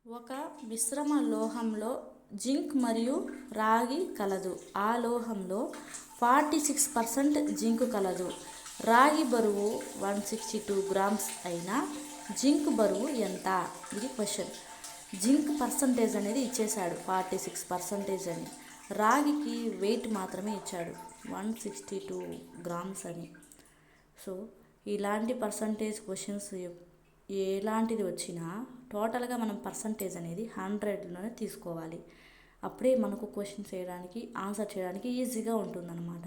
ఒక మిశ్రమ లోహంలో జింక్ మరియు రాగి కలదు. ఆ లోహంలో 46% జింక్ కలదు. రాగి బరువు 162 గ్రామ్స్ అయినా జింక్ బరువు ఎంత? ఇది క్వశ్చన్. జింక్ పర్సంటేజ్ అనేది ఇచ్చేశాడు 46% అని. రాగికి వెయిట్ మాత్రమే ఇచ్చాడు 162 గ్రామ్స్ అని. సో ఇలాంటి పర్సంటేజ్ క్వశ్చన్స్ ఎలాంటిది వచ్చినా టోటల్గా మనం పర్సంటేజ్ అనేది 100లోనే తీసుకోవాలి. అప్పుడే మనకు క్వశ్చన్ చేయడానికి ఆన్సర్ చేయడానికి ఈజీగా ఉంటుందన్నమాట.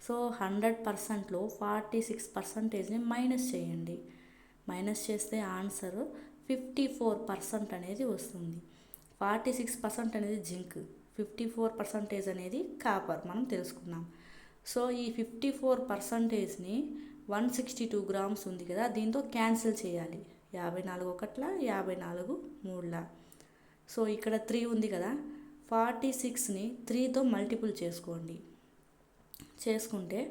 సో 100%లో 46%ని మైనస్ చేయండి. మైనస్ చేస్తే ఆన్సర్ 54% అనేది వస్తుంది. 46% అనేది జింక్, 54% అనేది కాపర్ మనం తెలుసుకున్నాం. సో ఈ 54%ని 162 గ్రామ్స్ ఉంది కదా, దీంతో క్యాన్సిల్ చేయాలి. 54 ఒకట్ల 54 మూడుల. సో ఇక్కడ 3 ఉంది కదా, 46ని 3తో మల్టిపుల్ చేసుకోండి. చేసుకుంటే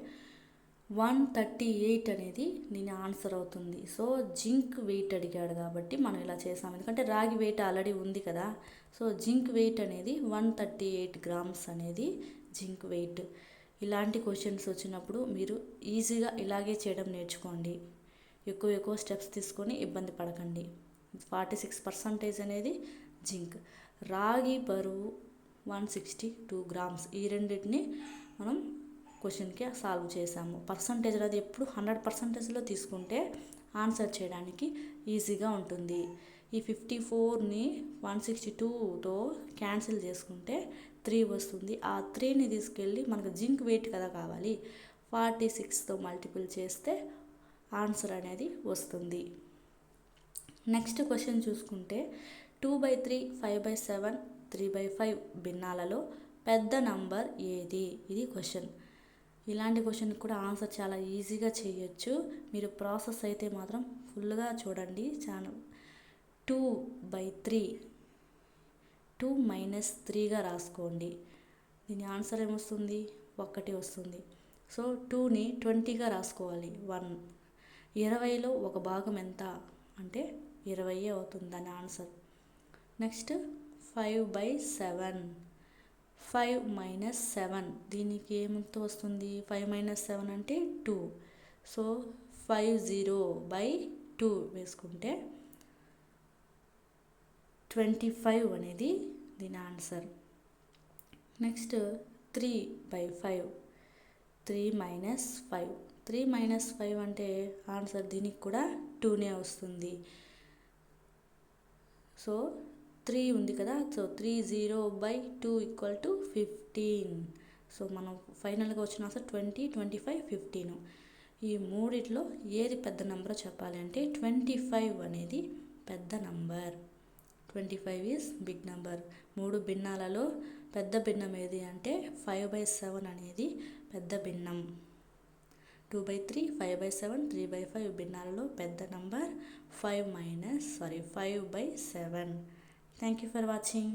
138 అనేది దీని ఆన్సర్ అవుతుంది. సో జింక్ వెయిట్ అడిగాడు కాబట్టి మనం ఇలా చేసాం, ఎందుకంటే రాగి వెయిట్ ఆల్రెడీ ఉంది కదా. సో జింక్ వెయిట్ అనేది 138 గ్రామ్స్ అనేది జింక్ వెయిట్. ఇలాంటి క్వశ్చన్స్ వచ్చినప్పుడు మీరు ఈజీగా ఇలాగే చేయడం నేర్చుకోండి. ఎక్కువ స్టెప్స్ తీసుకొని ఇబ్బంది పడకండి. 46% అనేది జింక్. రాగి బరువు 162 గ్రామ్స్. ఈ రెండింటిని మనం క్వశ్చన్కి సాల్వ్ చేసాము. పర్సంటేజ్ అనేది ఎప్పుడు 100%లో తీసుకుంటే ఆన్సర్ చేయడానికి ఈజీగా ఉంటుంది. ఈ 54ని 162తో క్యాన్సిల్ చేసుకుంటే 3 వస్తుంది. ఆ 3ని తీసుకెళ్ళి మనకు జింక్ వెయిట్ కదా కావాలి, 46తో మల్టిపుల్ చేస్తే ఆన్సర్ అనేది వస్తుంది. నెక్స్ట్ క్వశ్చన్ చూసుకుంటే 2/3, 5/7, 3/5 భిన్నాలలో పెద్ద నంబర్ ఏది? ఇది క్వశ్చన్. ఇలాంటి క్వశ్చన్ కూడా ఆన్సర్ చాలా ఈజీగా చేయొచ్చు. మీరు ప్రాసెస్ అయితే మాత్రం ఫుల్గా చూడండి. 2/3, 2 - 3గా రాసుకోండి. దీని ఆన్సర్ ఏమొస్తుంది? 1 వస్తుంది. సో 2ని 20గా రాసుకోవాలి. 1. 20లో ఒక భాగం ఎంత అంటే 20 అవుతుంది దాని ఆన్సర్. నెక్స్ట్ 5/7, 5 - 7 దీనికి ఏమంత వస్తుంది? 5 - 7 అంటే 2. సో 50/2 వేసుకుంటే 25 అనేది దీని ఆన్సర్. నెక్స్ట్ 3/5, 3 - 5. 3 - 5 అంటే ఆన్సర్ దీనికి కూడా 2నే వస్తుంది. సో 3 ఉంది కదా, సో 30/2 = 15. సో మనం ఫైనల్గా వచ్చిన ఆన్సర్ 20, 25, 15. ఈ మూడిట్లో ఏది పెద్ద నెంబర్ చెప్పాలి అంటే 25 అనేది పెద్ద నంబర్. 25 is big number. 3 భిన్నాలలో పెద్ద భిన్నం ఏది అంటే 5/7 అనేది పెద్ద భిన్నం. 2/3, 5/7, 3/5 భిన్నాలలో పెద్ద number 5/7. Thank you for watching.